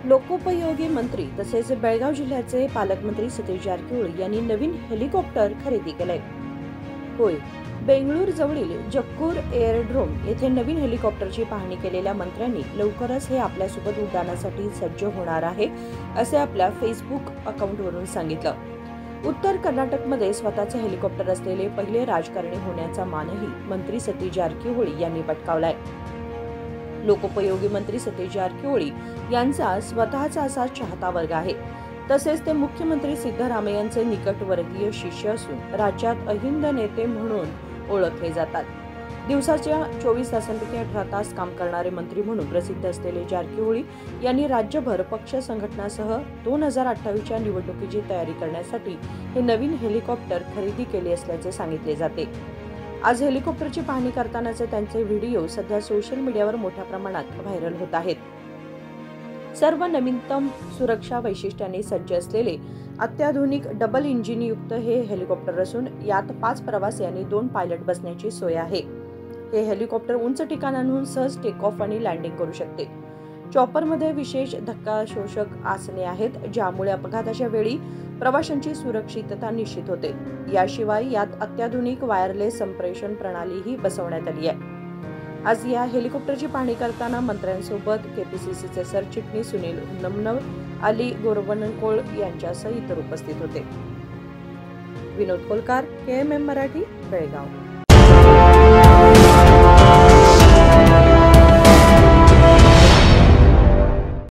लोकोपयोगी मंत्री तसेच बेळगाव जिल्ह्याचे पालकमंत्री सतीश जारकिहोळी यांनी नवीन हेलिकॉप्टर खरेदी केलंय। होय, बेंगळूर जवळील जक्कूर एअरड्रोम येथे नवीन हेलिकॉप्टरची पाहणी केलेल्या मंत्र्यांनी लवकरच हे आपल्यासोबत उड्डाणासाठी सज्ज होणार आहे असे आपल्या फेसबुक अकाउंटवरून सांगितलं। उत्तर कर्नाटकमध्ये स्वतःचे हेलिकॉप्टर असलेले पहिले राजकारणी होण्याचा मानही मंत्री सतीश जारकिहोळी यांनी पटकावलाय। लोकोपयोगी मंत्री सतीश जारकिहोळी यांचा स्वतःचा असा चाहता वर्ग आहे। तसेच ते मुख्यमंत्री सिद्धरामय्यांचे निकटवर्तीय शिष्य असून राज्यात अहिंद नेते म्हणून ओळखले जातात। दिवसाच्या 24 तासांपैकी 18 तास काम करणारे मंत्री म्हणून प्रसिद्ध असलेले जारकिहोळी यांनी राज्यभर पक्ष संघटनासह 2028च्या निवडणुकीची तयारी करण्यासाठी हे नवीन हेलिकॉप्टर खरेदी केले असल्याचे सांगितले जाते। आज हेलिकॉप्टरची पाहणी करतानाचे त्यांचे व्हिडिओ सध्या सोशल मीडियावर मोठ्या प्रमाणात व्हायरल होत आहेत। सर्व नवीनतम सुरक्षा वैशिष्ट्यांनी सज्ज असलेले अत्याधुनिक डबल इंजिनयुक्त हे हेलिकॉप्टर असून यात 5 प्रवासी आणि 2 पायलट बसण्याची सोय आहे। हे हेलिकॉप्टर उंच ठिकाणांहून सहज टेक ऑफ आणि लँडिंग करू शकते। चॉपरमध्ये विशेष धक्काशोषक आसने आहेत, ज्यामुळे अपघाताच्या वेळी प्रवाशांची सुरक्षितता निश्चित होते। याशिवाय यात अत्याधुनिक वायरलेस संप्रेषण प्रणालीही बसवण्यात आली आहे। आज या हेलिकॉप्टरची पाहणी करताना मंत्र्यांसोबत केपीसीसीचे सरचिटणीस सुनील उन्नमनव, अली गोरवणकोळ यांच्यासह इतर उपस्थित होते। विनोद कोलकार, KMM मराठी, बेळगाव।